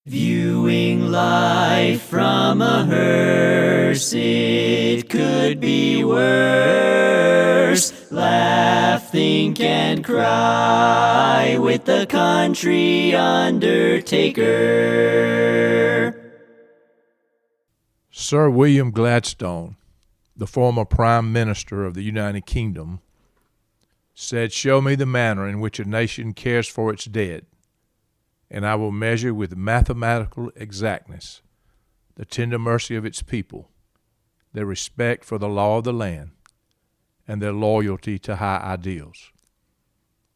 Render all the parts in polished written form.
Viewing life from a hearse, it could be worse. Laugh, think, and cry with the country undertaker. Sir William Gladstone, the former Prime Minister of the United Kingdom, said, "Show me the manner in which a nation cares for its dead, and I will measure with mathematical exactness the tender mercy of its people, their respect for the law of the land, and their loyalty to high ideals."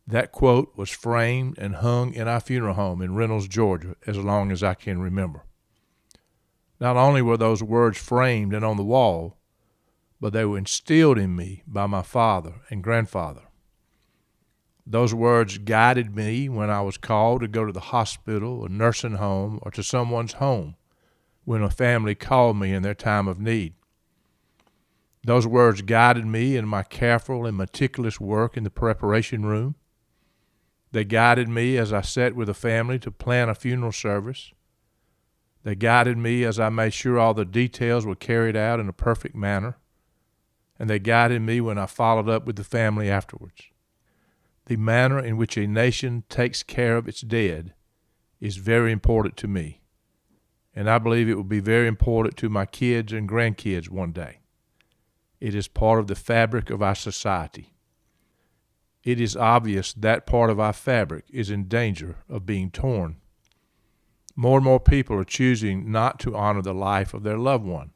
That quote was framed and hung in our funeral home in Reynolds, Georgia, as long as I can remember. Not only were those words framed and on the wall, but they were instilled in me by my father and grandfather. Those words guided me when I was called to go to the hospital, a nursing home, or to someone's home when a family called me in their time of need. Those words guided me in my careful and meticulous work in the preparation room. They guided me as I sat with a family to plan a funeral service. They guided me as I made sure all the details were carried out in a perfect manner. And they guided me when I followed up with the family afterwards. The manner in which a nation takes care of its dead is very important to me, and I believe it will be very important to my kids and grandkids one day. It is part of the fabric of our society. It is obvious that part of our fabric is in danger of being torn. More and more people are choosing not to honor the life of their loved one.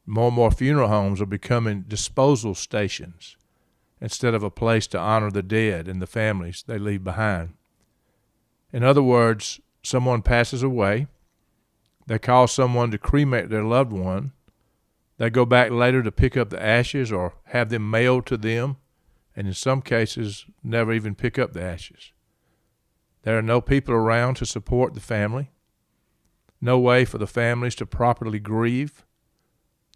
More and more funeral homes are becoming disposal stations instead of a place to honor the dead and the families they leave behind. In other words, someone passes away, they call someone to cremate their loved one, they go back later to pick up the ashes or have them mailed to them, and in some cases, never even pick up the ashes. There are no people around to support the family, no way for the families to properly grieve.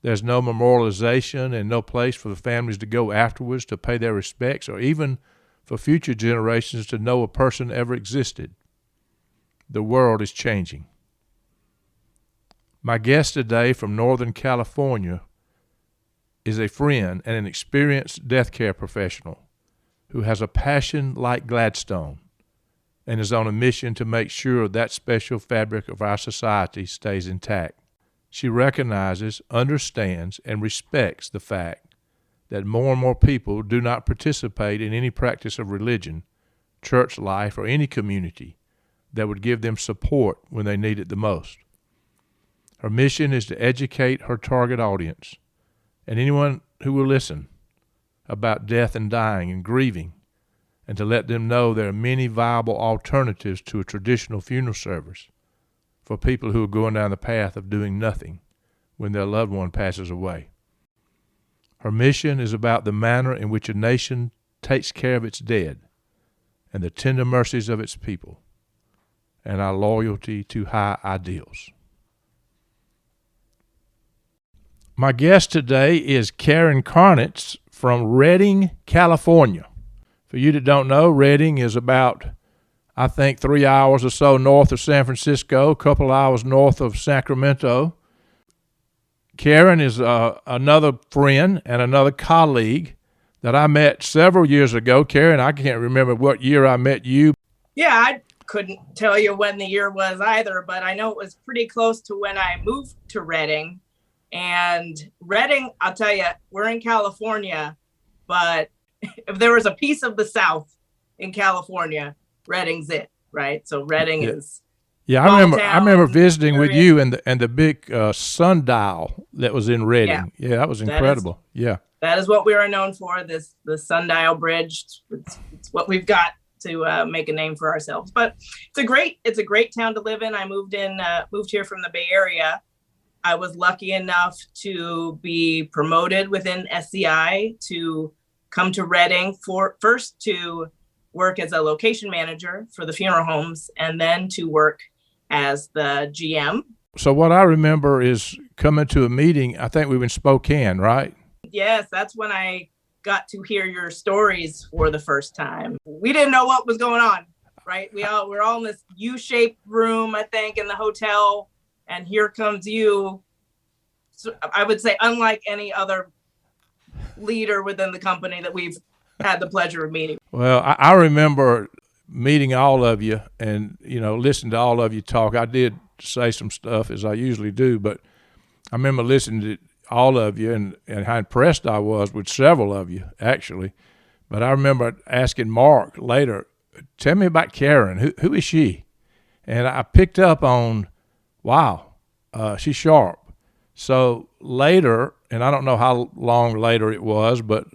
There's no memorialization and no place for the families to go afterwards to pay their respects or even for future generations to know a person ever existed. The world is changing. My guest today from Northern California is a friend and an experienced death care professional who has a passion like Gladstone and is on a mission to make sure that special fabric of our society stays intact. She recognizes, understands, and respects the fact that more and more people do not participate in any practice of religion, church life, or any community that would give them support when they need it the most. Her mission is to educate her target audience and anyone who will listen about death and dying and grieving, and to let them know there are many viable alternatives to a traditional funeral service for people who are going down the path of doing nothing when their loved one passes away. Her mission is about the manner in which a nation takes care of its dead and the tender mercies of its people and our loyalty to high ideals. My guest today is Karen Karnatz from Redding, California. For you that don't know, Redding is about, I think, 3 hours or so north of San Francisco, a couple hours north of Sacramento. Karen is another friend and another colleague that I met several years ago. Karen, I can't remember what year I met you. Yeah, I couldn't tell you when the year was either, but I know it was pretty close to when I moved to Redding. And Redding, I'll tell you, we're in California, but if there was a piece of the South in California, Redding's it, right? So Redding is. Yeah, I remember visiting with you and the big sundial that was in Redding. Yeah, that was incredible. That is what we are known for. The sundial bridge. It's what we've got to make a name for ourselves. But it's a great town to live in. I moved here from the Bay Area. I was lucky enough to be promoted within SCI to come to Redding first to work as a location manager for the funeral homes and then to work as the GM. So what I remember is coming to a meeting, I think we were in Spokane, right? Yes, that's when I got to hear your stories for the first time. We didn't know what was going on. right? We're all in this U-shaped room, I think, in the hotel, and here comes you. So I would say, unlike any other leader within the company that we've had the pleasure of meeting. Well, I remember meeting all of you and, listening to all of you talk. I did say some stuff, as I usually do, but I remember listening to all of you and how impressed I was with several of you, actually. But I remember asking Mark later, tell me about Karen. Who is she? And I picked up on, wow, she's sharp. So later, and I don't know how long later it was, but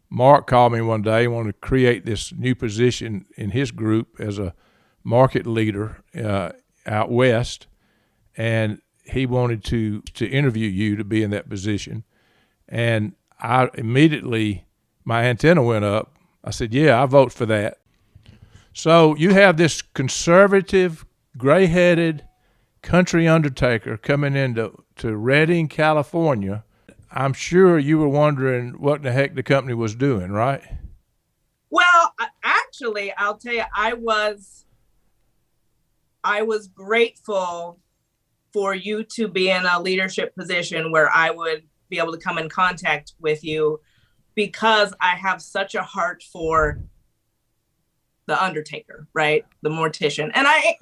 Mark called me one day and wanted to create this new position in his group as a market leader out west. And he wanted to interview you to be in that position. And I immediately, my antenna went up. I said, yeah, I vote for that. So you have this conservative, gray-headed country undertaker coming into Redding, California. I'm sure you were wondering what the heck the company was doing, right? Well, actually, I'll tell you, I was grateful for you to be in a leadership position where I would be able to come in contact with you, because I have such a heart for the undertaker, right? The mortician. And I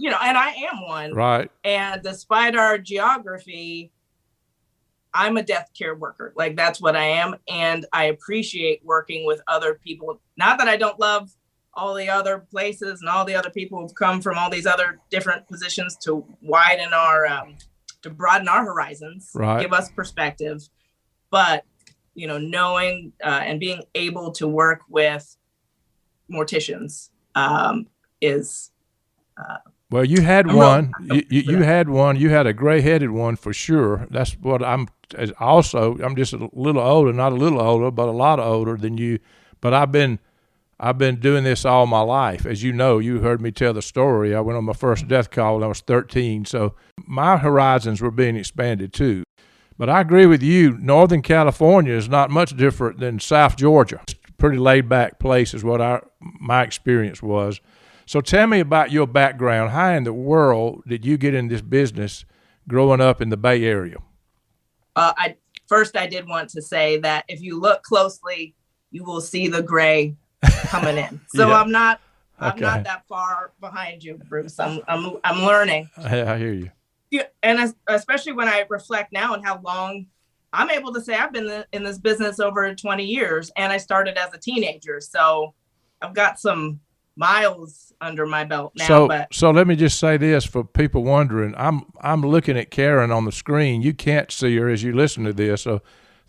am one. Right. And despite our geography, I'm a death care worker. Like, that's what I am. And I appreciate working with other people. Not that I don't love all the other places and all the other people who've come from all these other different positions to widen to broaden our horizons, right, give us perspective. But, knowing and being able to work with morticians is... well, you had one. You had one. You had a gray-headed one for sure. That's what I'm just a little older, not a little older, but a lot older than you. But I've been doing this all my life. As you know, you heard me tell the story. I went on my first death call when I was 13. So my horizons were being expanded too. But I agree with you. Northern California is not much different than South Georgia. It's a pretty laid-back place is what my experience was. So tell me about your background. How in the world did you get in this business growing up in the Bay Area? I did want to say that if you look closely, you will see the gray coming in. So yeah. I'm not that far behind you, Bruce. I'm learning. I hear you. Yeah, and especially when I reflect now on how long I'm able to say I've been in this business over 20 years, and I started as a teenager. So I've got some miles under my belt now. So let me just say this for people wondering. I'm looking at Karen on the screen. You can't see her as you listen to this, so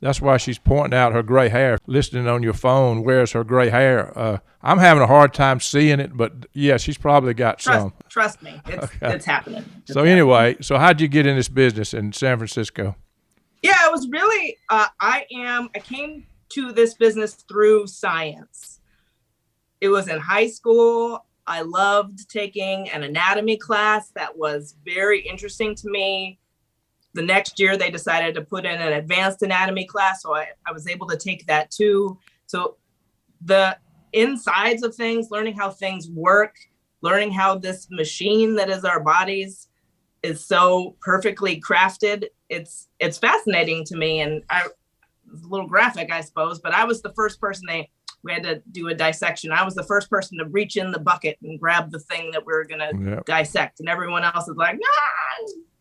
that's why she's pointing out her gray hair. Listening on your phone, where's her gray hair? I'm having a hard time seeing it, but yeah, she's probably got some. Trust me, it's happening. Anyway, so how'd you get in this business in San Francisco? Yeah, it was really, I came to this business through science. It was in high school. I loved taking an anatomy class that was very interesting to me. The next year, they decided to put in an advanced anatomy class, so I was able to take that too. So the insides of things, learning how things work, learning how this machine that is our bodies is so perfectly crafted, it's fascinating to me. And it's a little graphic, I suppose, but I was the first person we had to do a dissection. I was the first person to reach in the bucket and grab the thing that we were going to dissect. And everyone else is like,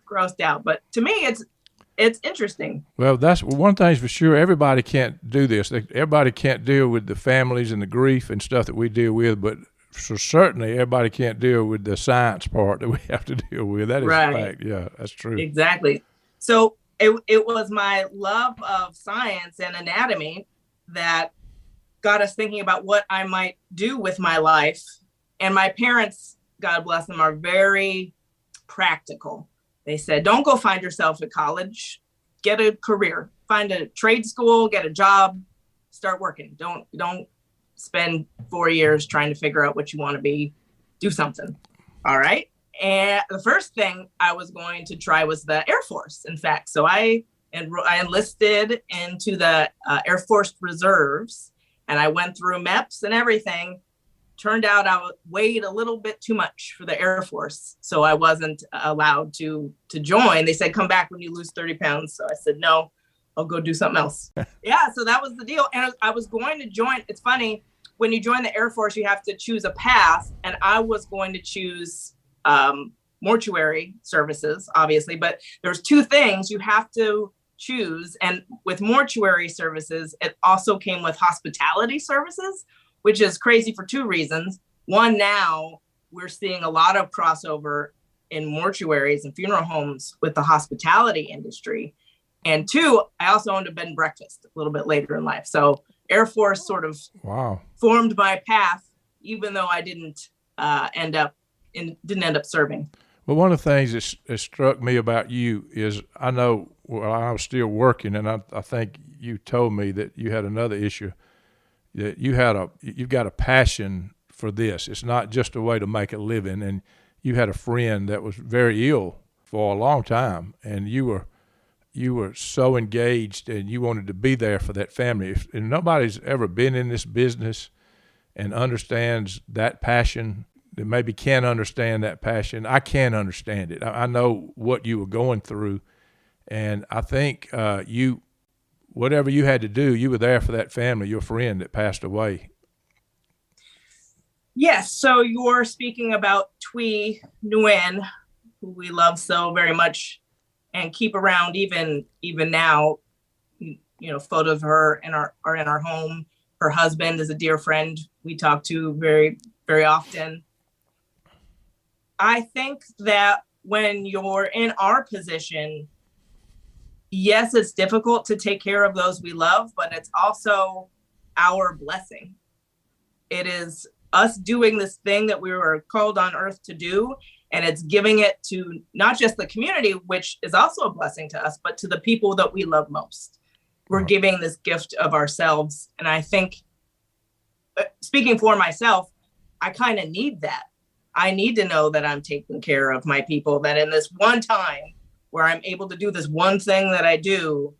grossed out. But to me, it's interesting. Well, that's one thing's for sure. Everybody can't do this. Everybody can't deal with the families and the grief and stuff that we deal with. But so certainly everybody can't deal with the science part that we have to deal with. That is a fact. Yeah, that's true. Exactly. So it was my love of science and anatomy that got us thinking about what I might do with my life. And my parents, God bless them, are very practical. They said, don't go find yourself at college, get a career, find a trade school, get a job, start working. Don't spend 4 years trying to figure out what you want to be, do something. All right. And the first thing I was going to try was the Air Force, in fact. So I enlisted into the Air Force Reserves, and I went through MEPS and everything. turned out weighed a little bit too much for the Air Force. So I wasn't allowed to join. They said, come back when you lose 30 pounds. So I said, no, I'll go do something else. Yeah, so that was the deal. And I was going to join. It's funny, when you join the Air Force, you have to choose a path. And I was going to choose mortuary services, obviously. But there's two things you have to choose. And with mortuary services, it also came with hospitality services, which is crazy for two reasons. One, now we're seeing a lot of crossover in mortuaries and funeral homes with the hospitality industry. And two, I also owned a bed and breakfast a little bit later in life. So Air Force sort of formed my path, even though I didn't end up serving. Well, one of the things that struck me about you is I know I was still working, and I think you told me that you had another issue, that you've got a passion for this. It's not just a way to make a living. And you had a friend that was very ill for a long time, and you were so engaged, and you wanted to be there for that family. And nobody's ever been in this business and understands that passion, that maybe can't understand that passion. I can't understand it. I know what you were going through, and I think whatever you had to do, you were there for that family, your friend that passed away. Yes, so you're speaking about Thuy Nguyen, who we love so very much and keep around even now. You know, photos of her are in our home. Her husband is a dear friend we talk to very, very often. I think that when you're in our position, yes, it's difficult to take care of those we love, but it's also our blessing. It is us doing this thing that we were called on earth to do, and it's giving it to not just the community, which is also a blessing to us, but to the people that we love most. We're giving this gift of ourselves. And I think, speaking for myself, I kind of need that. I need to know that I'm taking care of my people, that in this one time where I'm able to do this one thing that I do,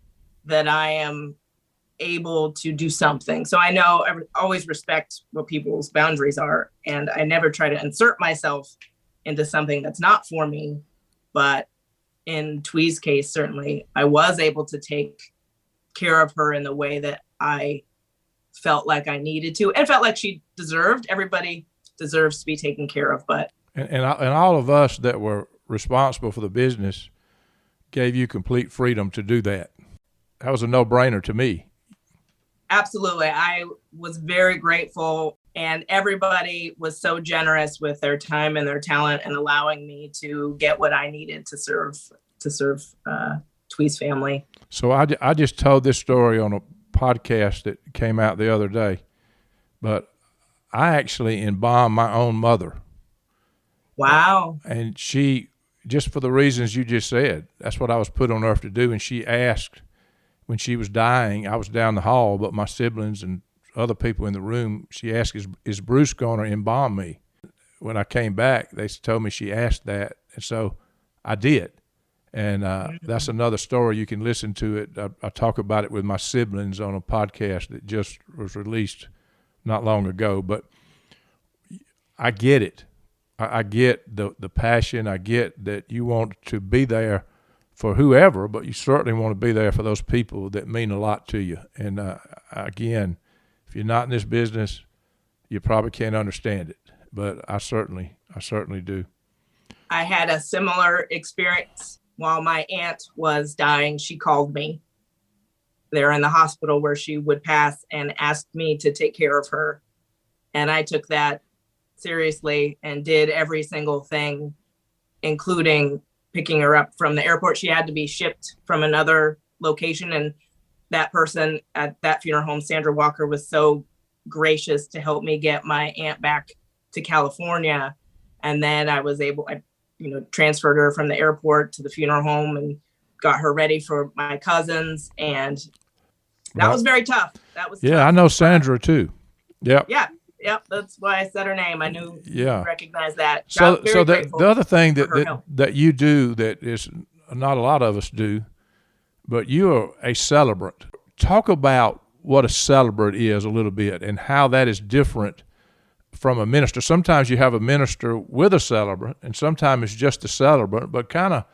that I am able to do something. So I know I always respect what people's boundaries are, and I never try to insert myself into something that's not for me. But in Thuy's case, certainly I was able to take care of her in the way that I felt like I needed to, and felt like she deserved. Everybody deserves to be taken care of. But and all of us that were responsible for the business gave you complete freedom to do that. That was a no-brainer to me. Absolutely. I was very grateful, and everybody was so generous with their time and their talent and allowing me to get what I needed to serve Thuy's family. So I just told this story on a podcast that came out the other day, but I actually embalmed my own mother. Wow. And she, just for the reasons you just said, that's what I was put on earth to do. And she asked, when she was dying, I was down the hall, but my siblings and other people in the room, she asked, is Bruce going to embalm me? When I came back, they told me she asked that. And so I did. And that's another story. You can listen to it. I talk about it with my siblings on a podcast that just was released not long ago. But I get it. I get the passion. I get that you want to be there for whoever, but you certainly want to be there for those people that mean a lot to you. And again, if you're not in this business, you probably can't understand it. But I certainly do. I had a similar experience. While my aunt was dying, she called me there in the hospital where she would pass and asked me to take care of her. And I took that seriously and did every single thing, including picking her up from the airport. She had to be shipped from another location. And that person at that funeral home, Sandra Walker, was so gracious to help me get my aunt back to California. And then I transferred her from the airport to the funeral home and got her ready for my cousins. And that was very tough. That was tough. I know Sandra too. Yep. Yep. That's why I said her name. I knew you recognized that. So the other thing that you do that is not a lot of us do, but you are a celebrant. Talk about what a celebrant is a little bit and how that is different from a minister. Sometimes you have a minister with a celebrant, and sometimes it's just a celebrant, but kind of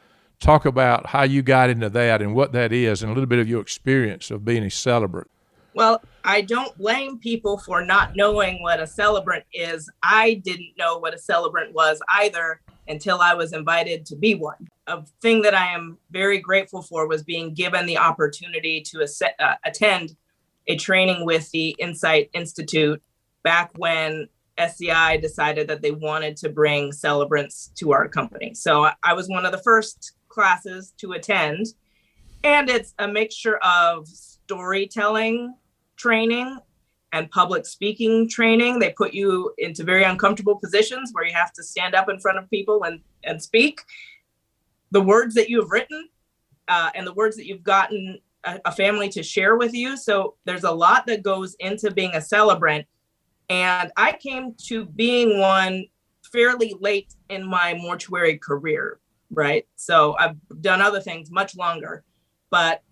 talk about how you got into that and what that is and a little bit of your experience of being a celebrant. Well, I don't blame people for not knowing what a celebrant is. I didn't know what a celebrant was either until I was invited to be one. A thing that I am very grateful for was being given the opportunity to attend a training with the Insight Institute back when SCI decided that they wanted to bring celebrants to our company. So I was one of the first classes to attend, and it's a mixture of storytelling training and public speaking training. They put you into very uncomfortable positions where you have to stand up in front of people and speak the words that you have written and the words that you've gotten a family to share with you. So there's a lot that goes into being a celebrant. And I came to being one fairly late in my mortuary career, right? So I've done other things much longer. But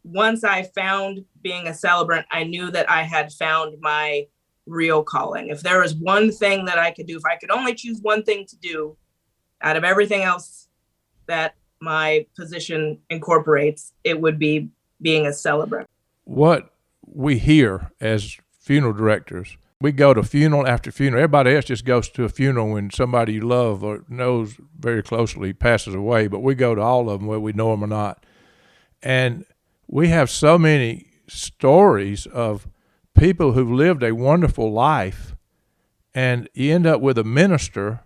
once I found being a celebrant, I knew that I had found my real calling. If there was one thing that I could do, if I could only choose one thing to do out of everything else that my position incorporates, it would be being a celebrant. What we hear as funeral directors, we go to funeral after funeral. Everybody else just goes to a funeral when somebody you love or knows very closely passes away, but we go to all of them whether we know them or not. And we have so many stories of people who've lived a wonderful life, and you end up with a minister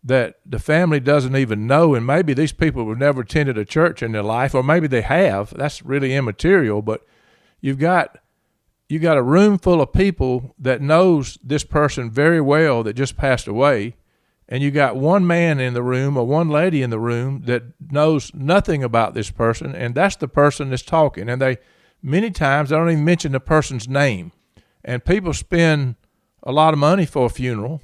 that the family doesn't even know, and maybe these people have never attended a church in their life, or maybe they have. That's really immaterial, but you've got a room full of people that knows this person very well that just passed away, and you got one man in the room or one lady in the room that knows nothing about this person, and that's the person that's talking. And they many times they don't even mention the person's name. And people spend a lot of money for a funeral,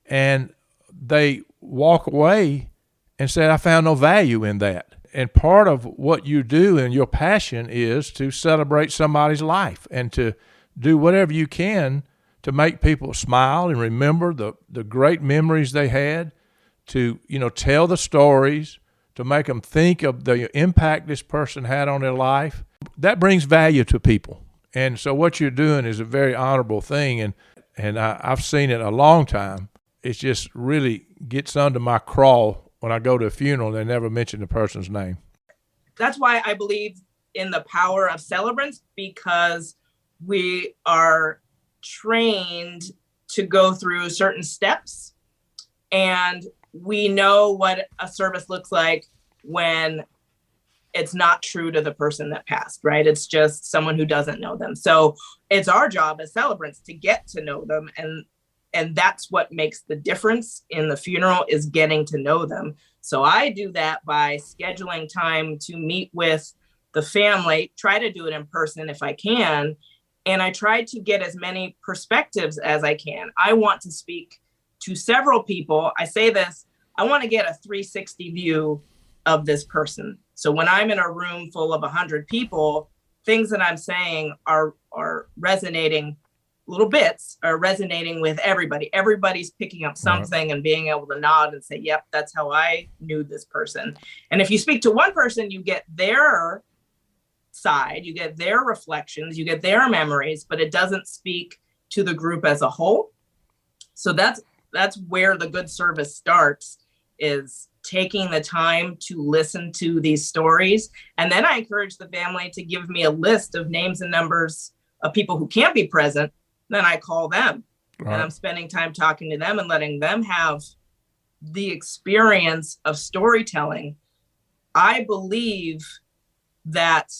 and they walk away and say, I found no value in that. And part of what you do and your passion is to celebrate somebody's life and to do whatever you can to make people smile and remember the great memories they had, to, tell the stories, to make them think of the impact this person had on their life. That brings value to people. And so what you're doing is a very honorable thing, and I've seen it a long time. It just really gets under my craw when I go to a funeral and they never mention the person's name. That's why I believe in the power of celebrants, because we are trained to go through certain steps, and we know what a service looks like when it's not true to the person that passed, right? It's just someone who doesn't know them. So it's our job as celebrants to get to know them, and that's what makes the difference in the funeral, is getting to know them. So I do that by scheduling time to meet with the family, try to do it in person if I can, and I try to get as many perspectives as I can. I want to speak to several people. I say this, I want to get a 360 view of this person. So when I'm in a room full of 100 people, things that I'm saying are resonating, little bits are resonating with everybody. Everybody's picking up something and being able to nod and say, yep, that's how I knew this person. And if you speak to one person, you get their side, you get their reflections, you get their memories, but it doesn't speak to the group as a whole. So that's where the good service starts, is taking the time to listen to these stories. And then I encourage the family to give me a list of names and numbers of people who can't be present. Then I call them, and I'm spending time talking to them and letting them have the experience of storytelling. I believe that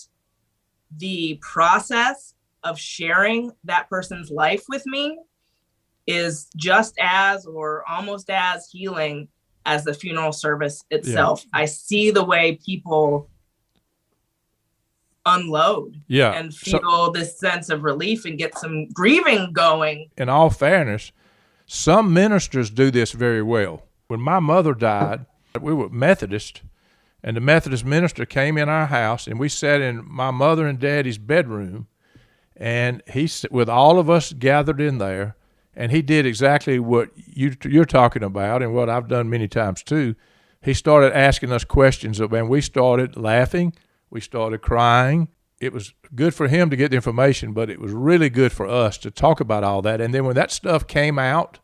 the process of sharing that person's life with me is just as, or almost as, healing as the funeral service itself. Yeah. I see the way people unload and feel this sense of relief and get some grieving going. In all fairness, some ministers do this very well. When my mother died, we were Methodist, and the Methodist minister came in our house, and we sat in my mother and daddy's bedroom, and he, with all of us gathered in there, And he did exactly what you're talking about and what I've done many times too. He started asking us questions, and we started laughing. We started crying. It was good for him to get the information, but it was really good for us to talk about all that. And then when that stuff came out,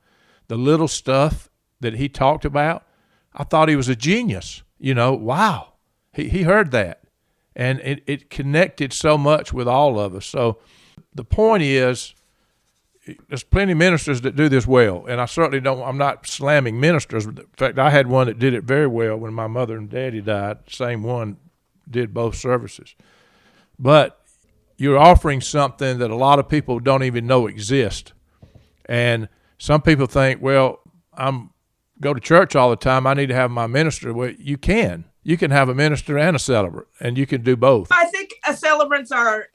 the little stuff that he talked about, I thought he was a genius. Wow. He heard that. And it connected so much with all of us. So the point is, there's plenty of ministers that do this well, and I'm not slamming ministers. In fact, I had one that did it very well when my mother and daddy died. Same one did both services. But you're offering something that a lot of people don't even know exists. And some people think, well, I'm go to church all the time, I need to have my minister. Well, you can. You can have a minister and a celebrant, and you can do both. I think celebrants are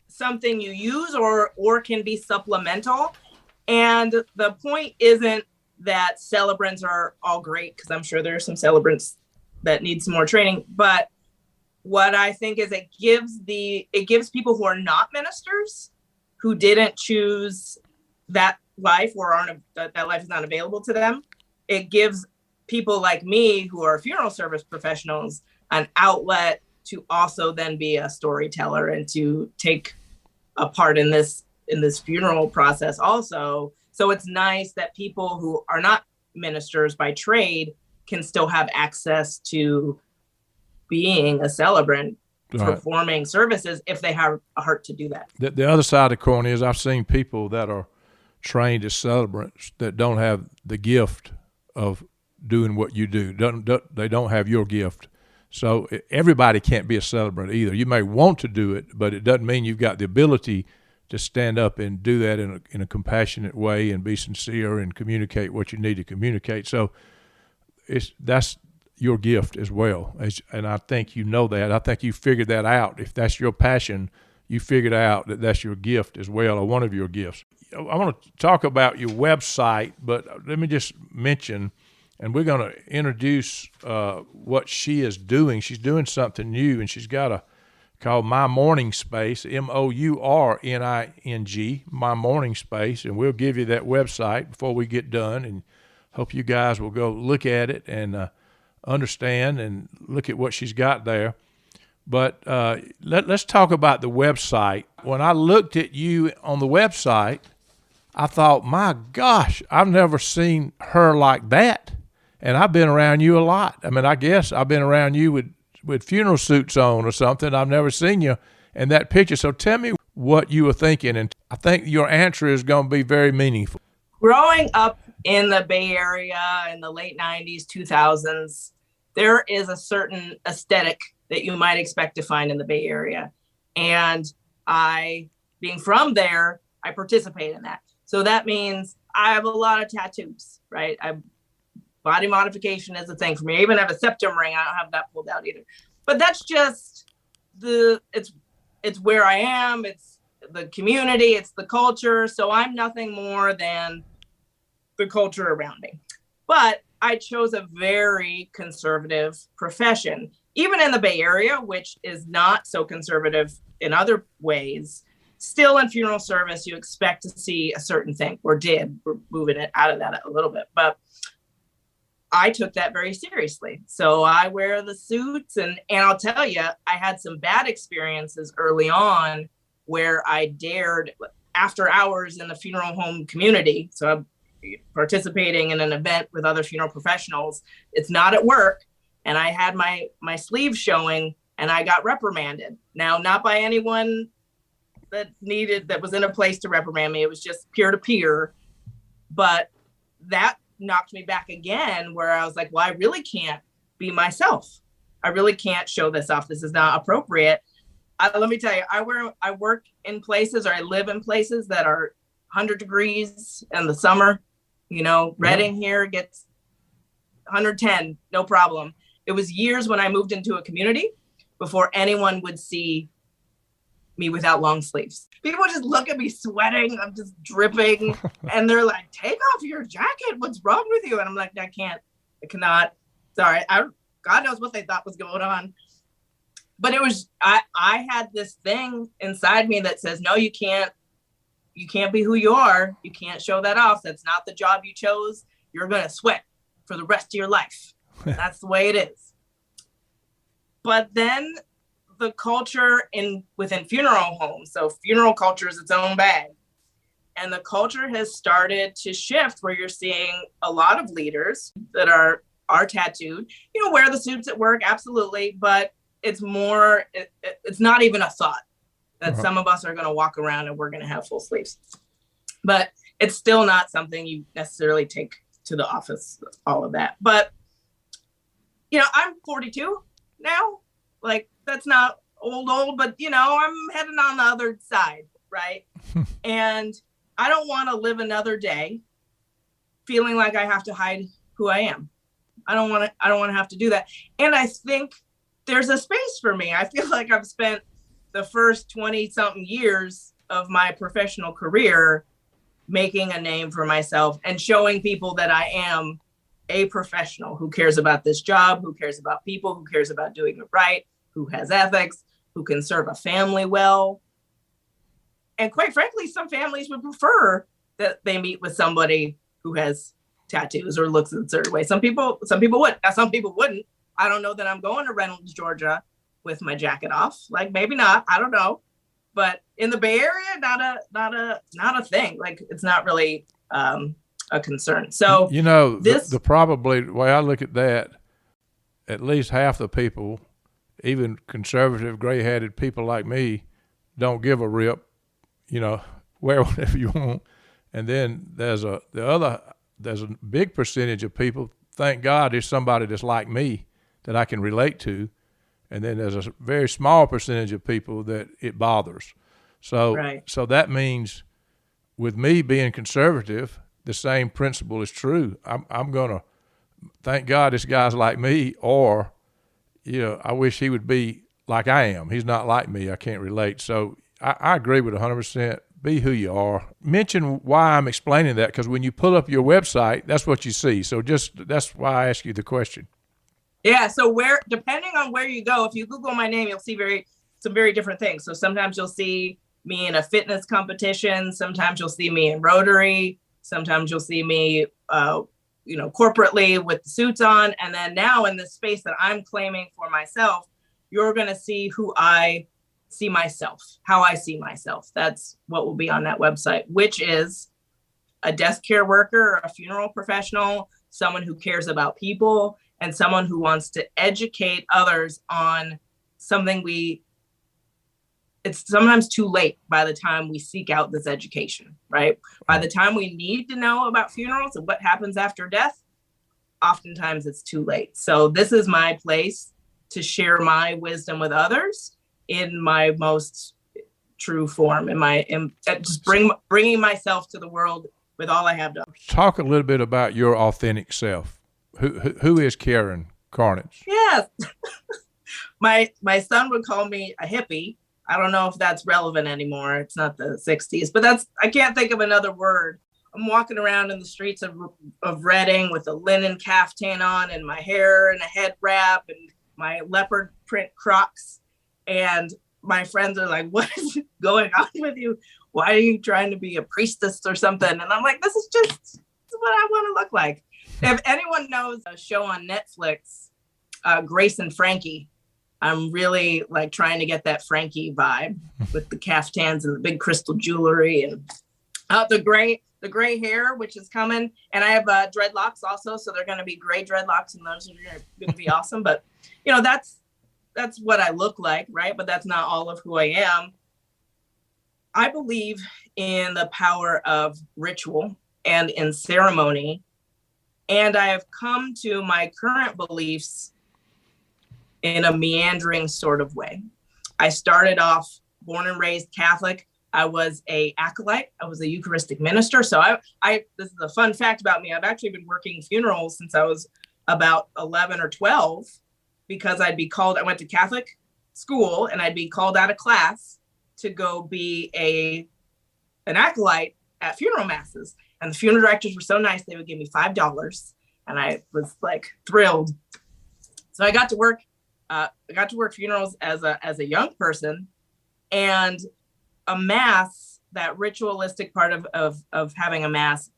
something you use or can be supplemental. And the point isn't that celebrants are all great, because I'm sure there are some celebrants that need some more training. But what I think is it gives people who are not ministers, who didn't choose that life or that life is not available to them, it gives people like me who are funeral service professionals an outlet to also then be a storyteller and to take a part in this funeral process also. So it's nice that people who are not ministers by trade can still have access to being a celebrant, performing services if they have a heart to do that. The other side of the coin is I've seen people that are trained as celebrants that don't have the gift of doing what you do. They don't have your gift. So everybody can't be a celebrant either. You may want to do it, but it doesn't mean you've got the ability to stand up and do that in a compassionate way and be sincere and communicate what you need to communicate. So that's your gift as well. And I think you know that. I think you figured that out. If that's your passion, you figured out that that's your gift as well, or one of your gifts. I want to talk about your website, but let me just mention, and we're going to introduce what she is doing. She's doing something new, and she's got called My Mourning Space, MOURNING, My Mourning Space, and we'll give you that website before we get done, and hope you guys will go look at it and understand and look at what she's got there. But let's talk about the website. When I looked at you on the website, I thought, my gosh, I've never seen her like that. And I've been around you a lot. I mean, I guess I've been around you with funeral suits on or something. I've never seen you in that picture. So tell me what you were thinking. And I think your answer is going to be very meaningful. Growing up in the Bay Area in the late 90s, 2000s, there is a certain aesthetic that you might expect to find in the Bay Area. And I, being from there, I participate in that. So that means I have a lot of tattoos, right? Body modification is a thing for me. I even have a septum ring. I don't have that pulled out either. But that's just it's where I am. It's the community. It's the culture. So I'm nothing more than the culture around me. But I chose a very conservative profession, even in the Bay Area, which is not so conservative in other ways. Still in funeral service, you expect to see a certain thing, or did. We're moving it out of that a little bit. But I took that very seriously. So I wear the suits, and I'll tell you, I had some bad experiences early on where I dared, after hours in the funeral home community. So I'm participating in an event with other funeral professionals. It's not at work. And I had my sleeve showing, and I got reprimanded. Now, not by anyone that was in a place to reprimand me. It was just peer to peer. But that knocked me back again, where I was like, well, I really can't be myself. I really can't show this off. This is not appropriate. Let me tell you, I work in places, or I live in places that are 100 degrees in the summer. Reading here gets 110, no problem. It was years when I moved into a community before anyone would see me without long sleeves. People would just look at me sweating. I'm just dripping. And they're like, take off your jacket. What's wrong with you? And I'm like, I cannot. Sorry. God knows what they thought was going on. But it was, I had this thing inside me that says, no, you can't you can't be who you are. You can't show that off. That's not the job you chose. You're going to sweat for the rest of your life. That's the way it is. But then the culture within funeral homes, so funeral culture is its own bag. And the culture has started to shift where you're seeing a lot of leaders that are tattooed, wear the suits at work, absolutely. But it's more, it's not even a thought that some of us are going to walk around and we're going to have full sleeves. But it's still not something you necessarily take to the office, all of that. But, I'm 42 now. Like, that's not old, but, I'm heading on the other side, right? And I don't want to live another day feeling like I have to hide who I am. I don't want to have to do that. And I think there's a space for me. I feel like I've spent the first 20 something years of my professional career making a name for myself and showing people that I am a professional who cares about this job, who cares about people, who cares about doing it right, who has ethics, who can serve a family well. And quite frankly, some families would prefer that they meet with somebody who has tattoos or looks in a certain way. Some people would. Now, some people wouldn't. I don't know that I'm going to Reynolds, Georgia with my jacket off. Like, maybe not. I don't know. But in the Bay Area, not a thing. Like, it's not really a concern. So, the probably the way I look at that, at least half the people, even conservative, gray-headed people like me, don't give a rip. Wear whatever you want. And then there's a big percentage of people, thank God there's somebody that's like me that I can relate to. And then there's a very small percentage of people that it bothers. So that means with me being conservative, the same principle is true. I'm going to thank God this guy's like me, or, I wish he would be like I am. He's not like me. I can't relate. So I agree with 100%. Be who you are. Mention why I'm explaining that, because when you pull up your website, that's what you see. So that's why I ask you the question. Yeah. So depending on where you go, if you Google my name, you'll see some very different things. So sometimes you'll see me in a fitness competition. Sometimes you'll see me in Rotary. Sometimes you'll see me, corporately with the suits on. And then now in this space that I'm claiming for myself, you're going to see who I see myself, how I see myself. That's what will be on that website, which is a death care worker, a funeral professional, someone who cares about people, and someone who wants to educate others on something it's sometimes too late by the time we seek out this education, right? By the time we need to know about funerals and what happens after death, oftentimes it's too late. So this is my place to share my wisdom with others in my most true form, just bringing myself to the world with all I have done. Talk a little bit about your authentic self. Who is Karen Karnatz? Yes. my son would call me a hippie. I don't know if that's relevant anymore. It's not the 60s, but I can't think of another word. I'm walking around in the streets of Reading with a linen caftan on and my hair and a head wrap and my leopard print Crocs. And my friends are like, what is going on with you? Why are you trying to be a priestess or something? And I'm like, this is what I want to look like. If anyone knows a show on Netflix, Grace and Frankie, I'm really like trying to get that Frankie vibe with the caftans and the big crystal jewelry and the gray hair, which is coming. And I have dreadlocks also. So they're going to be gray dreadlocks, and those are going to be awesome. But, that's what I look like, right? But that's not all of who I am. I believe in the power of ritual and in ceremony. And I have come to my current beliefs in a meandering sort of way. I started off born and raised Catholic. I was a acolyte. I was a Eucharistic minister. So this is a fun fact about me. I've actually been working funerals since I was about 11 or 12, because I went to Catholic school and I'd be called out of class to go be an acolyte at funeral masses. And the funeral directors were so nice, they would give me $5. And I was like thrilled. So I got to work funerals as a young person, and a mass that ritualistic part of having a mass,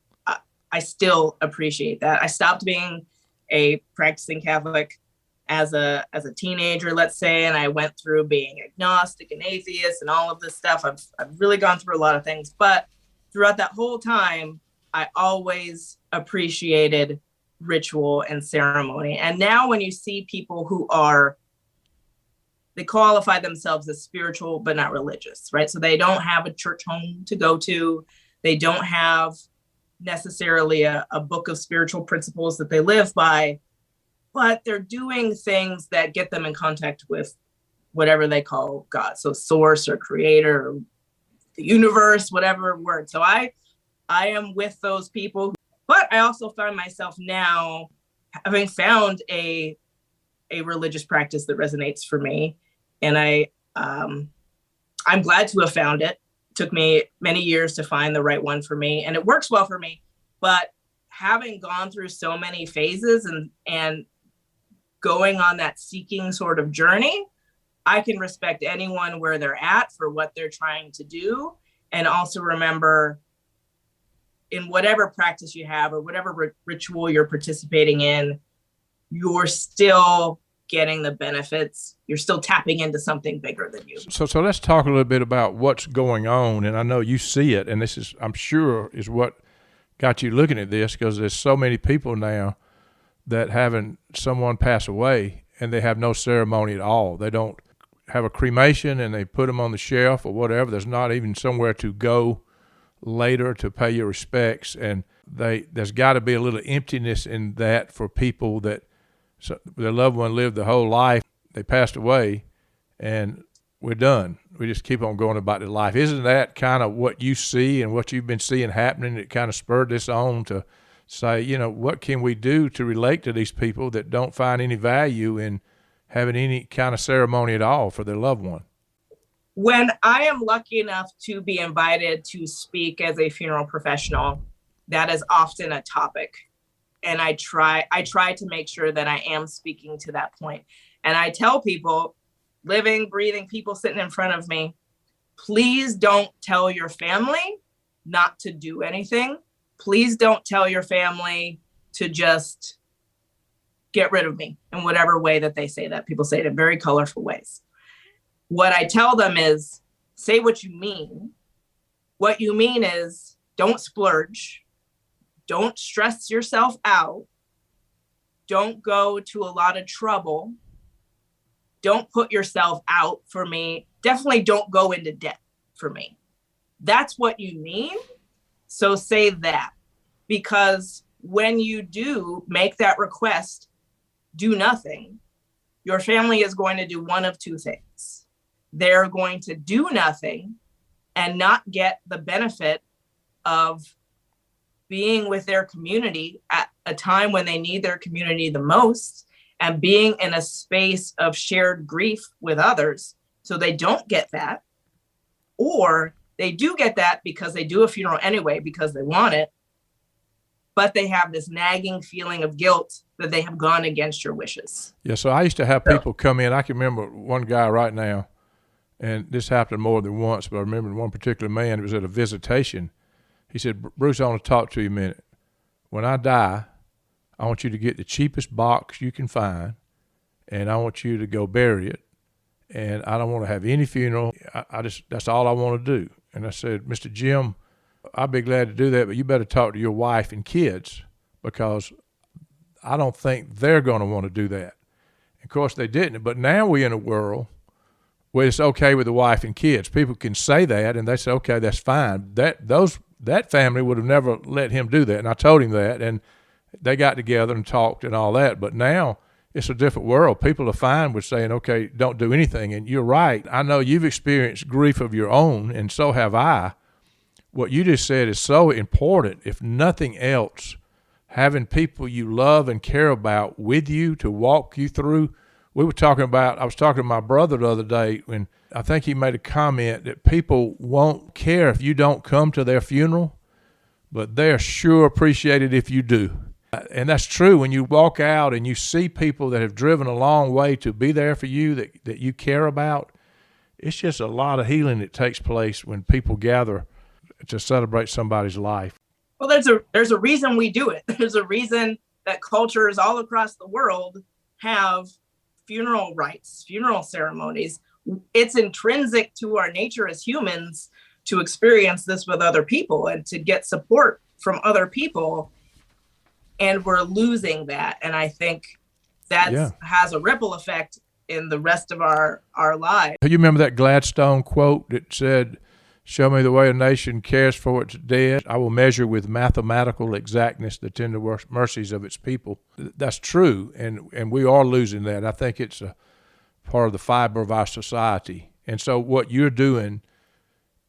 I still appreciate that. I stopped being a practicing Catholic as a teenager, let's say, and I went through being agnostic and atheist and all of this stuff. I've really gone through a lot of things, but throughout that whole time, I always appreciated ritual and ceremony. And now when you see people who they qualify themselves as spiritual but not religious, right? So they don't have a church home to go to. They don't have necessarily a book of spiritual principles that they live by, but they're doing things that get them in contact with whatever they call God. So source or creator, or the universe, whatever word. So I am with those people, but I also find myself now having found a religious practice that resonates for me. And I'm glad to have found it. It took me many years to find the right one for me, and it works well for me. But having gone through so many phases and going on that seeking sort of journey, I can respect anyone where they're at for what they're trying to do. And also remember, in whatever practice you have or whatever ritual you're participating in, you're still getting the benefits. You're still tapping into something bigger than you. So let's talk a little bit about what's going on. And I know you see it, and this is, I'm sure, is what got you looking at this, because there's so many people now that having someone pass away and they have no ceremony at all. They don't have a cremation and they put them on the shelf or whatever. There's not even somewhere to go later to pay your respects. And there's got to be a little emptiness in that for people that their loved one lived the whole life. They passed away and we're done. We just keep on going about their life. Isn't that kind of what you see and what you've been seeing happening that kind of spurred this on to say, what can we do to relate to these people that don't find any value in having any kind of ceremony at all for their loved one? When I am lucky enough to be invited to speak as a funeral professional, that is often a topic. And I try to make sure that I am speaking to that point. And I tell people, living, breathing people sitting in front of me, please don't tell your family not to do anything. Please don't tell your family to just get rid of me in whatever way that they say that. People say it in very colorful ways. What I tell them is, say what you mean. What you mean is, don't splurge. Don't stress yourself out. Don't go to a lot of trouble. Don't put yourself out for me. Definitely don't go into debt for me. That's what you mean. So say that, because when you do make that request, do nothing, your family is going to do one of two things. They're going to do nothing and not get the benefit of being with their community at a time when they need their community the most, and being in a space of shared grief with others. So they don't get that, or they do get that because they do a funeral anyway because they want it, but they have this nagging feeling of guilt that they have gone against your wishes. Yeah, so I used to have people come in. I can remember one guy right now, and this happened more than once, but I remember one particular man, it was at a visitation. He said, Bruce, I want to talk to you a minute. When I die, I want you to get the cheapest box you can find, and I want you to go bury it, and I don't want to have any funeral. I just, that's all I want to do. And I said, Mr. Jim, I'd be glad to do that, but you better talk to your wife and kids, because I don't think they're going to want to do that. Of course, they didn't. But now we're in a world where it's okay with the wife and kids. People can say that, and they say, okay, that's fine. That family would have never let him do that. And I told him that, and they got together and talked and all that. But now it's a different world. People are fine with saying, okay, don't do anything. And you're right. I know you've experienced grief of your own, and so have I. What you just said is so important. If nothing else, having people you love and care about with you to walk you through. I was talking to my brother the other day, when I think he made a comment that people won't care if you don't come to their funeral, but they're sure appreciated if you do. And that's true. When you walk out and you see people that have driven a long way to be there for you, that you care about, it's just a lot of healing that takes place when people gather to celebrate somebody's life. Well, there's a reason we do it. There's a reason that cultures all across the world have funeral rites, funeral ceremonies. It's intrinsic to our nature as humans to experience this with other people and to get support from other people. And we're losing that. And I think that has a ripple effect in the rest of our lives. You remember that Gladstone quote that said, "Show me the way a nation cares for its dead. I will measure with mathematical exactness the tender mercies of its people." That's true, and we are losing that. I think it's a part of the fiber of our society. And so what you're doing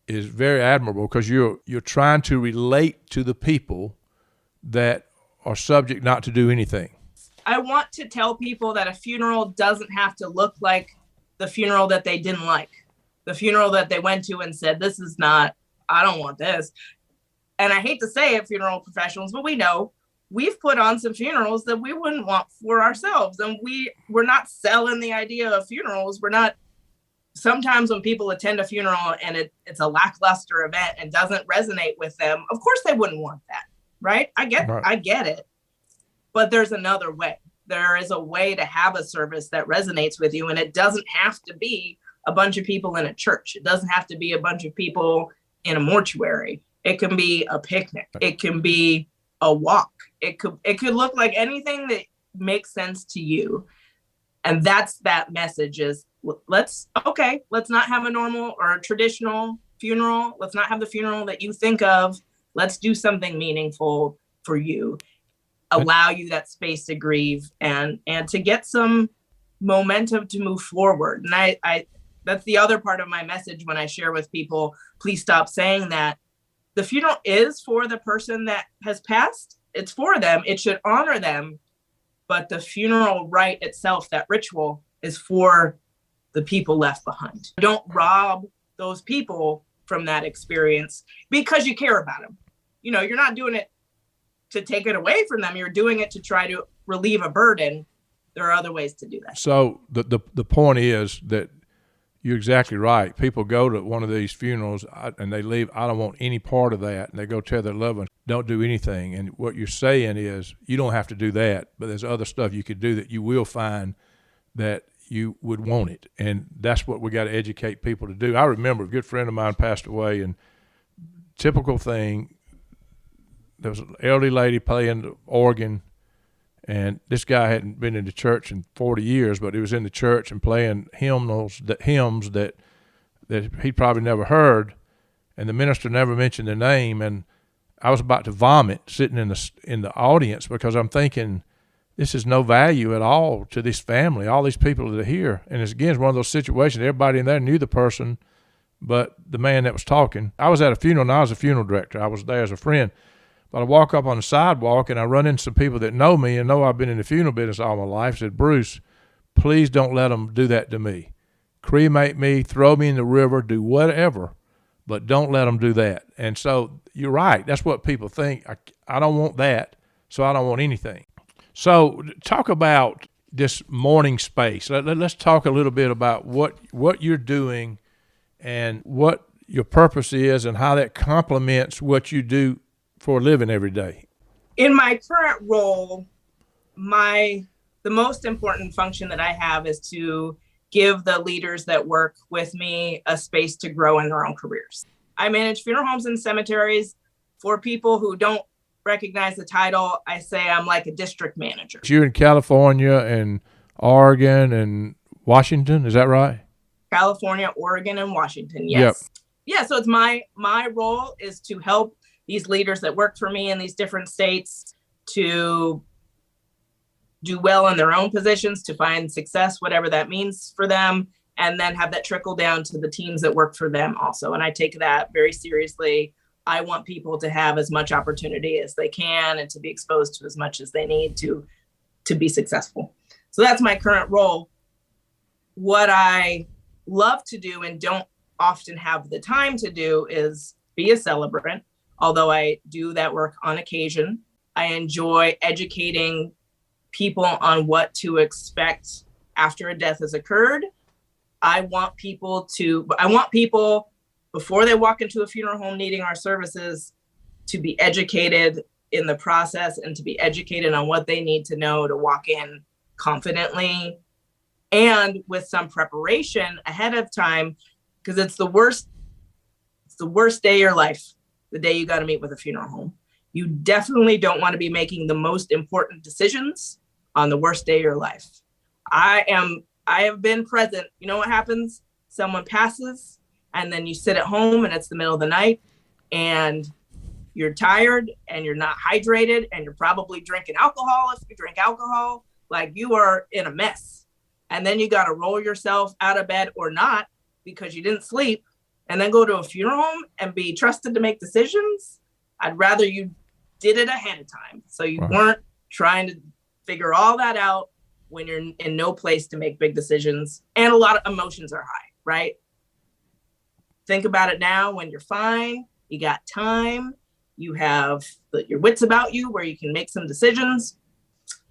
is very admirable, because you're trying to relate to the people that are subject not to do anything. I want to tell people that a funeral doesn't have to look like the funeral that they didn't like. The funeral that they went to and said, this is not, I don't want this. And I hate to say it, funeral professionals, but we know we've put on some funerals that we wouldn't want for ourselves. And we're not selling the idea of funerals. We're not, sometimes when people attend a funeral and it's a lackluster event and doesn't resonate with them, of course they wouldn't want that, right? I get it. But there's another way. There is a way to have a service that resonates with you. And it doesn't have to be a bunch of people in a church. It doesn't have to be a bunch of people in a mortuary. It can be a picnic. It can be a walk. It could look like anything that makes sense to you. And that's that message is, let's not have a normal or a traditional funeral. Let's not have the funeral that you think of. Let's do something meaningful for you. Allow you that space to grieve and to get some momentum to move forward. And I that's the other part of my message when I share with people, please stop saying that. The funeral is for the person that has passed. It's for them. It should honor them. But the funeral rite itself, that ritual, is for the people left behind. Don't rob those people from that experience because you care about them. You know, you're not doing it to take it away from them. You're doing it to try to relieve a burden. There are other ways to do that. So the point is that you're exactly right. People go to one of these funerals and they leave, I don't want any part of that. And they go tell their loved ones, don't do anything. And what you're saying is you don't have to do that, but there's other stuff you could do that you will find that you would want it. And that's what we got to educate people to do. I remember a good friend of mine passed away, and typical thing, there was an elderly lady playing the organ, and this guy hadn't been in the church in 40 years, but he was in the church and playing hymns that he'd probably never heard, and the minister never mentioned their name. And I was about to vomit sitting in the audience, because I'm thinking, this is no value at all to this family, all these people that are here. And it's one of those situations, everybody in there knew the person, but the man that was talking. I was at a funeral, and I was a funeral director. I was there as a friend. But I walk up on the sidewalk, and I run into some people that know me and know I've been in the funeral business all my life. I said, Bruce, please don't let them do that to me. Cremate me, throw me in the river, do whatever, but don't let them do that. And so you're right. That's what people think. I don't want that, so I don't want anything. So talk about this Mourning Space. Let's talk a little bit about what you're doing and what your purpose is and how that complements what you do for a living every day. In my current role, the most important function that I have is to give the leaders that work with me a space to grow in their own careers. I manage funeral homes and cemeteries. For people who don't recognize the title, I say I'm like a district manager. You're in California and Oregon and Washington, is that right? California, Oregon, and Washington, yes. Yep. Yeah, so it's my role is to help these leaders that work for me in these different states to do well in their own positions, to find success, whatever that means for them, and then have that trickle down to the teams that work for them also. And I take that very seriously. I want people to have as much opportunity as they can and to be exposed to as much as they need to be successful. So that's my current role. What I love to do and don't often have the time to do is be a celebrant. Although I do that work on occasion, I enjoy educating people on what to expect after a death has occurred. I want people before they walk into a funeral home needing our services, to be educated in the process and to be educated on what they need to know to walk in confidently and with some preparation ahead of time, because it's the worst day of your life, the day you got to meet with a funeral home. You definitely don't want to be making the most important decisions on the worst day of your life. I have been present. You know what happens? Someone passes and then you sit at home and it's the middle of the night and you're tired and you're not hydrated and you're probably drinking alcohol. If you drink alcohol, like, you are in a mess. And then you got to roll yourself out of bed or not because you didn't sleep and then go to a funeral home and be trusted to make decisions. I'd rather you did it ahead of time, so you weren't trying to figure all that out when you're in no place to make big decisions. And a lot of emotions are high, right? Think about it now when you're fine, you got time, you have your wits about you where you can make some decisions.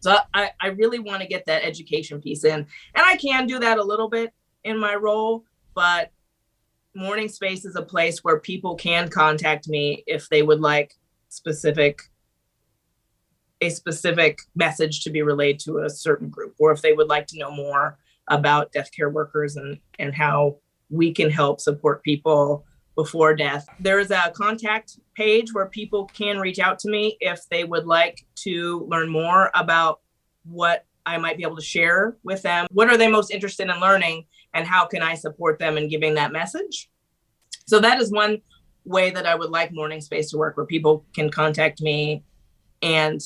So I really want to get that education piece in. And I can do that a little bit in my role, but Mourning Space is a place where people can contact me if they would like a specific message to be relayed to a certain group, or if they would like to know more about death care workers and how we can help support people before death. There's a contact page where people can reach out to me if they would like to learn more about what I might be able to share with them. What are they most interested in learning, and how can I support them in giving that message? So that is one way that I would like Mourning Space to work, where people can contact me and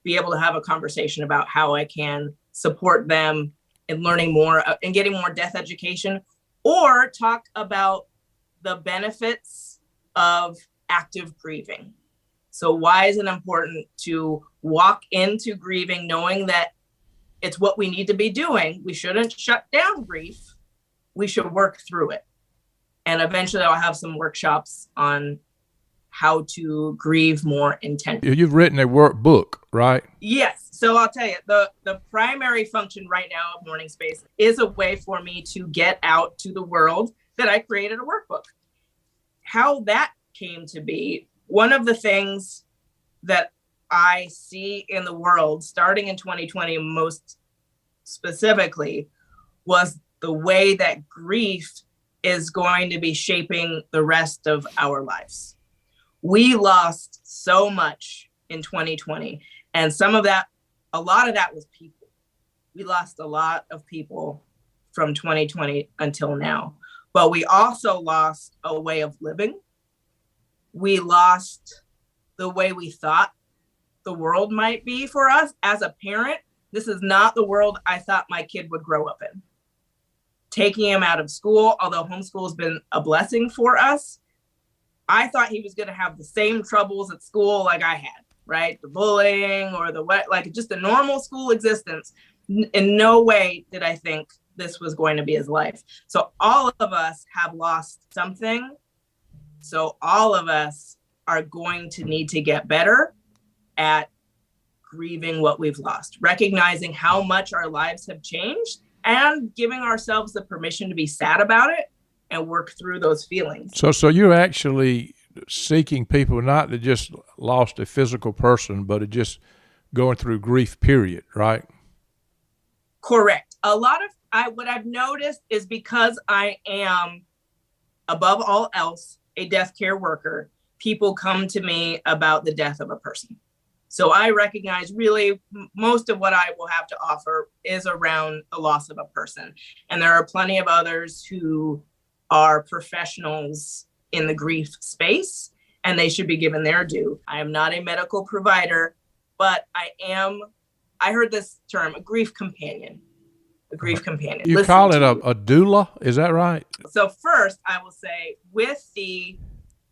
be able to have a conversation about how I can support them in learning more and getting more death education, or talk about the benefits of active grieving. So why is it important to walk into grieving knowing that it's what we need to be doing? We shouldn't shut down grief. We should work through it. And eventually I'll have some workshops on how to grieve more intentionally. You've written a workbook, right? Yes. So I'll tell you, the primary function right now of Mourning Space is a way for me to get out to the world that I created a workbook. How that came to be, one of the things that I see in the world starting in 2020 most specifically was the way that grief is going to be shaping the rest of our lives. We lost so much in 2020, and a lot of that was people. We lost a lot of people from 2020 until now, but we also lost a way of living. We lost the way we thought the world might be for us. As a parent, this is not the world I thought my kid would grow up in. Taking him out of school, although homeschool has been a blessing for us, I thought he was going to have the same troubles at school like I had, right? The bullying or like just a normal school existence. In no way did I think this was going to be his life. So all of us have lost something. So all of us are going to need to get better at grieving what we've lost, recognizing how much our lives have changed, and giving ourselves the permission to be sad about it and work through those feelings. So you're actually seeking people not to just lost a physical person, but to just going through grief, period, right? Correct. A lot of what I've noticed is, because I am, above all else, a death care worker, people come to me about the death of a person. So I recognize really most of what I will have to offer is around the loss of a person. And there are plenty of others who are professionals in the grief space, and they should be given their due. I am not a medical provider, but I heard this term, a grief companion. A grief companion. You call it a doula, is that right? So first, I will say, with the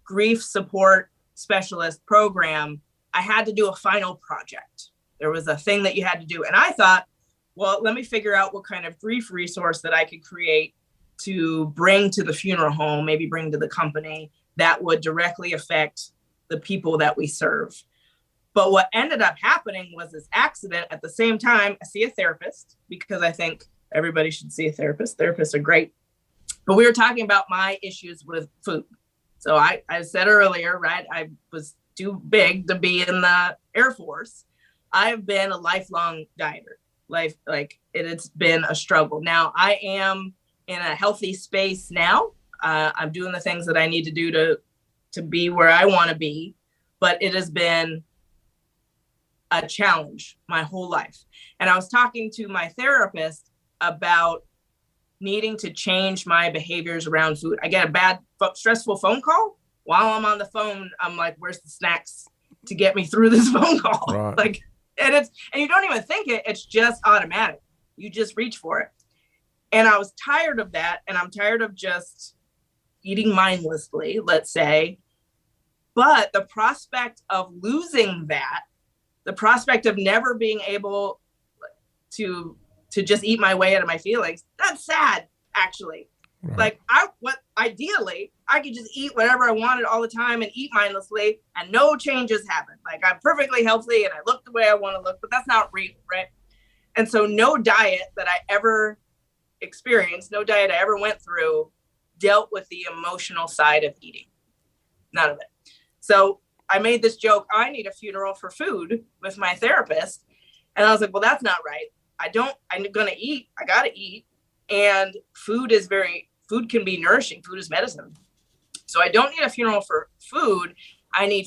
grief support specialist program, I had to do a final project. There was a thing that you had to do. And I thought, well, let me figure out what kind of grief resource that I could create to bring to the funeral home, maybe bring to the company, that would directly affect the people that we serve. But what ended up happening was this accident. At the same time, I see a therapist, because I think everybody should see a therapist. Therapists are great. But we were talking about my issues with food. So I said earlier, right, I was too big to be in the Air Force. I've been a lifelong dieter. It's been a struggle. Now I am in a healthy space now. I'm doing the things that I need to do to be where I want to be, but it has been a challenge my whole life. And I was talking to my therapist about needing to change my behaviors around food. I get a bad, stressful phone call. While I'm on the phone, I'm like, where's the snacks to get me through this phone call? Right. And you don't even think it, it's just automatic. You just reach for it. And I was tired of that. And I'm tired of just eating mindlessly, let's say. But the prospect of losing that, the prospect of never being able to just eat my way out of my feelings, that's sad, actually. Right. Ideally, I could just eat whatever I wanted all the time and eat mindlessly and no changes happen. Like, I'm perfectly healthy and I look the way I want to look, but that's not real, right? And so no diet that I ever experienced, no diet I ever went through dealt with the emotional side of eating. None of it. So I made this joke, I need a funeral for food with my therapist. And I was like, well, that's not right. I'm going to eat. I got to eat. And food can be nourishing. Food is medicine. So I don't need a funeral for food. I need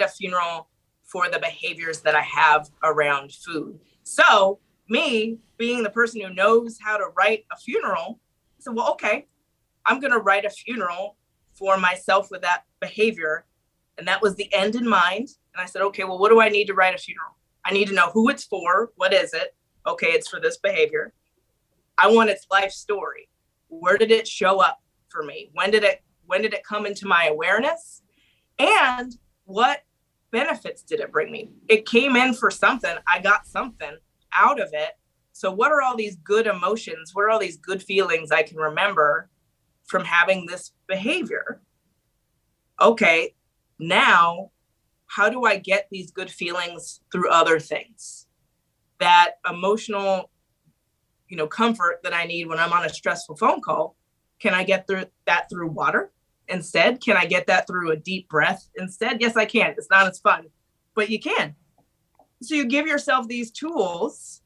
a funeral for the behaviors that I have around food. So me being the person who knows how to write a funeral, I said, well, okay, I'm going to write a funeral for myself with that behavior. And that was the end in mind. And I said, okay, well, what do I need to write a funeral? I need to know who it's for. What is it? Okay, it's for this behavior. I want its life story. Where did it show up for me? When did it come into my awareness? And what benefits did it bring me? It came in for something. I got something out of it. So what are all these good emotions? What are all these good feelings I can remember from having this behavior? Okay, now how do I get these good feelings through other things? That emotional, comfort that I need when I'm on a stressful phone call, can I get through water instead? Can I get that through a deep breath instead? Yes, I can. It's not as fun, but you can. So you give yourself these tools,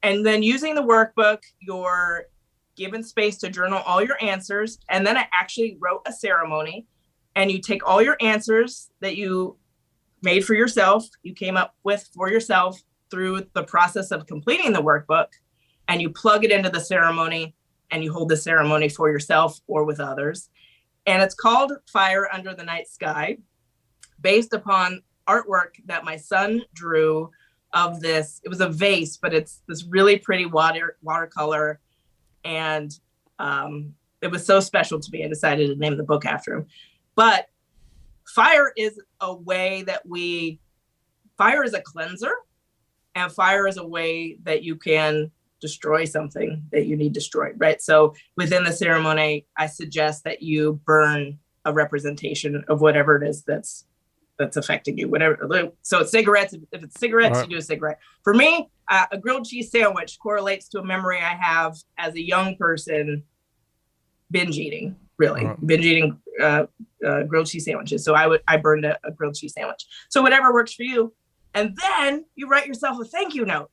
and then using the workbook, you're given space to journal all your answers. And then I actually wrote a ceremony, and you take all your answers that you made for yourself, you came up with for yourself through the process of completing the workbook, and you plug it into the ceremony, and you hold the ceremony for yourself or with others. And it's called Fire Under the Night Sky, based upon artwork that my son drew of this. It was a vase, but it's this really pretty watercolor. And it was so special to me, I decided to name the book after him. But fire is a way fire is a cleanser, and fire is a way that you can destroy something that you need destroyed, right? So within the ceremony, I suggest that you burn a representation of whatever it is that's affecting you, whatever. So it's cigarettes. If it's cigarettes, you do a cigarette. For me, a grilled cheese sandwich correlates to a memory I have as a young person binge eating, really. Binge eating grilled cheese sandwiches. So I burned a grilled cheese sandwich. So whatever works for you. And then you write yourself a thank you note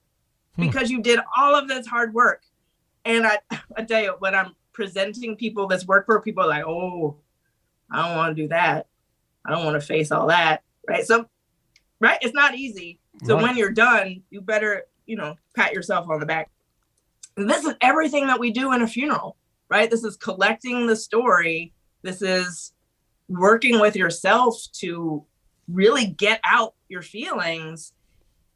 because you did all of this hard work. And I tell you, when I'm presenting people this work for, people are like, oh, I don't want to do that. I don't want to face all that. Right. So, right. It's not easy. So when you're done, you better, pat yourself on the back. And this is everything that we do in a funeral, right? This is collecting the story. This is working with yourself to really get out your feelings,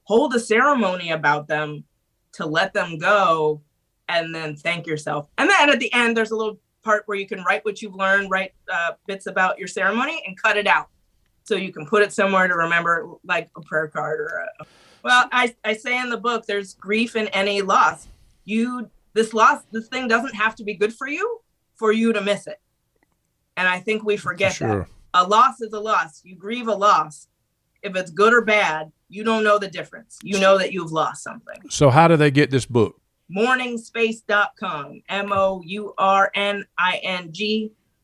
hold a ceremony about them to let them go, and then thank yourself. And then at the end, there's a little part where you can write what you've learned, write bits about your ceremony and cut it out. So you can put it somewhere to remember, like a prayer card or I say in the book, there's grief in any loss. This thing doesn't have to be good for you to miss it. And I think we forget that. A loss is a loss. You grieve a loss. If it's good or bad, you don't know the difference. You know that you've lost something. So how do they get this book? mourningspace.com, MOURNING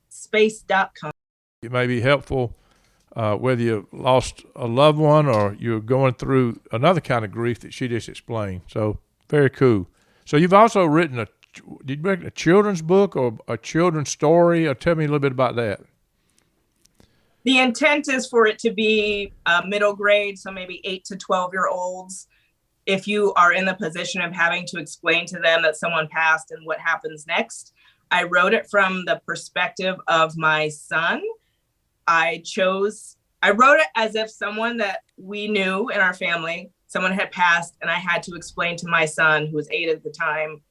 space.com. It may be helpful whether you lost a loved one or you're going through another kind of grief that she just explained. So very cool. So you've also written did you write a children's book or a children's story? Or tell me a little bit about that. The intent is for it to be middle grade, so maybe 8 to 12-year-olds. If you are in the position of having to explain to them that someone passed and what happens next, I wrote it from the perspective of my son. I wrote it as if someone that we knew in our family, someone had passed, and I had to explain to my son, who was 8 at the time,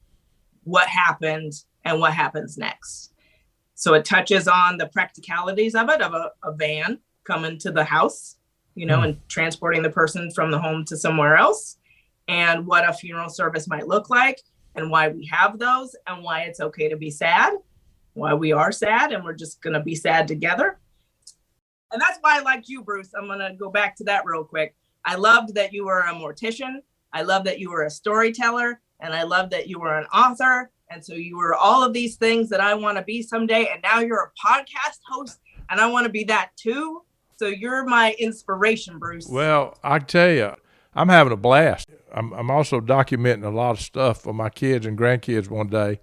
what happened and what happens next. So it touches on the practicalities of it, of a van coming to the house, and transporting the person from the home to somewhere else, and what a funeral service might look like, and why we have those, and why it's okay to be sad, why we are sad, and we're just going to be sad together. And that's why I liked you, Bruce. I'm going to go back to that real quick. I loved that you were a mortician. I love that you were a storyteller, and I love that you were an author. And so you were all of these things that I want to be someday. And now you're a podcast host, and I want to be that too. So you're my inspiration, Bruce. Well, I tell you, I'm having a blast. I'm also documenting a lot of stuff for my kids and grandkids one day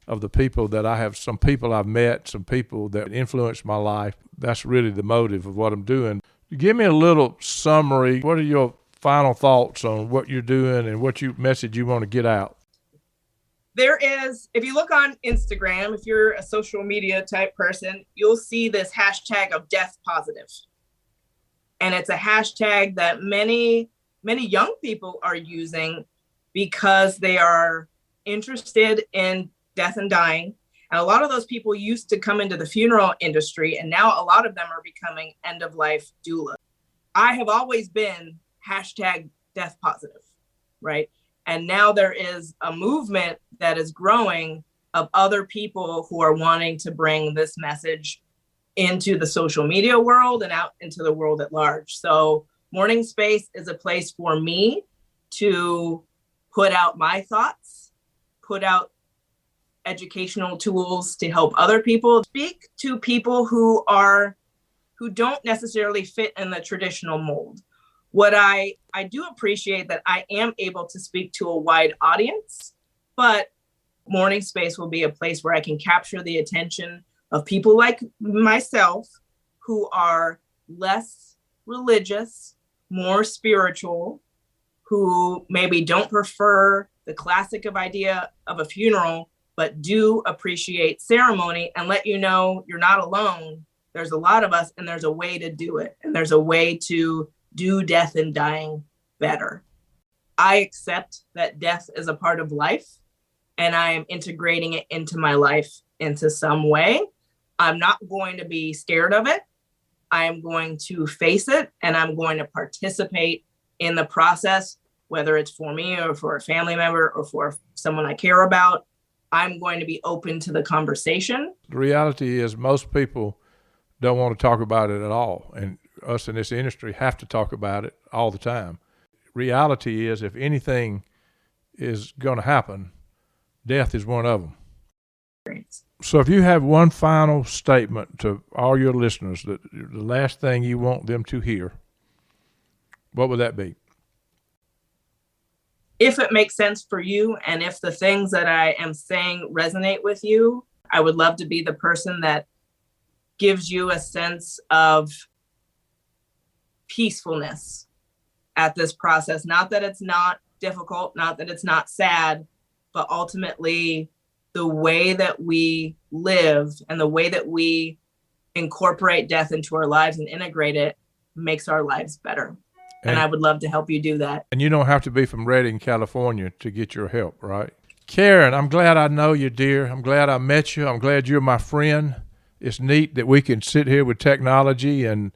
of the people that I have, some people I've met, some people that influenced my life. That's really the motive of what I'm doing. Give me a little summary. What are your final thoughts on what you're doing and what message you want to get out? There is, if you look on Instagram, if you're a social media type person, you'll see this hashtag of death positive. And it's a hashtag that many young people are using because they are interested in death and dying. And a lot of those people used to come into the funeral industry, and now a lot of them are becoming end-of-life doula. I have always been hashtag death positive, right? And now there is a movement that is growing of other people who are wanting to bring this message into the social media world and out into the world at large. So Mourning Space is a place for me to put out my thoughts, put out educational tools to help other people, speak to people who don't necessarily fit in the traditional mold. What I do appreciate that I am able to speak to a wide audience, but Mourning Space will be a place where I can capture the attention of people like myself who are less religious, more spiritual, who maybe don't prefer the classic idea of a funeral, but do appreciate ceremony and let you know you're not alone. There's a lot of us, and there's a way to do it. And there's a way to do death and dying better. I accept that death is a part of life, and I am integrating it into my life into some way. I'm not going to be scared of it. I am going to face it, and I'm going to participate in the process, whether it's for me or for a family member or for someone I care about. I'm going to be open to the conversation. The reality is most people don't want to talk about it at all. And us in this industry have to talk about it all the time. Reality is, if anything is going to happen, death is one of them. Great. So if you have one final statement to all your listeners, that the last thing you want them to hear, what would that be? If it makes sense for you, and if the things that I am saying resonate with you, I would love to be the person that gives you a sense of peacefulness at this process. Not that it's not difficult, not that it's not sad, but ultimately the way that we live and the way that we incorporate death into our lives and integrate it makes our lives better. And I would love to help you do that. And you don't have to be from Redding, California to get your help, right? Karen, I'm glad I know you, dear. I'm glad I met you. I'm glad you're my friend. It's neat that we can sit here with technology and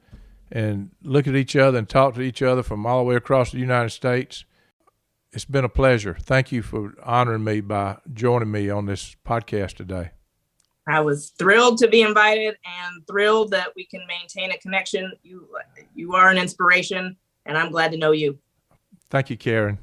look at each other and talk to each other from all the way across the United States. It's been a pleasure. Thank you for honoring me by joining me on this podcast today. I was thrilled to be invited and thrilled that we can maintain a connection. You are an inspiration, and I'm glad to know you. Thank you, Karen.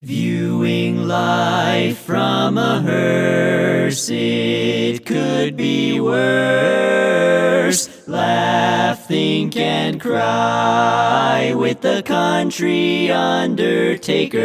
Viewing life from a hearse, it could be worse. Laugh, think, and cry with the country undertaker.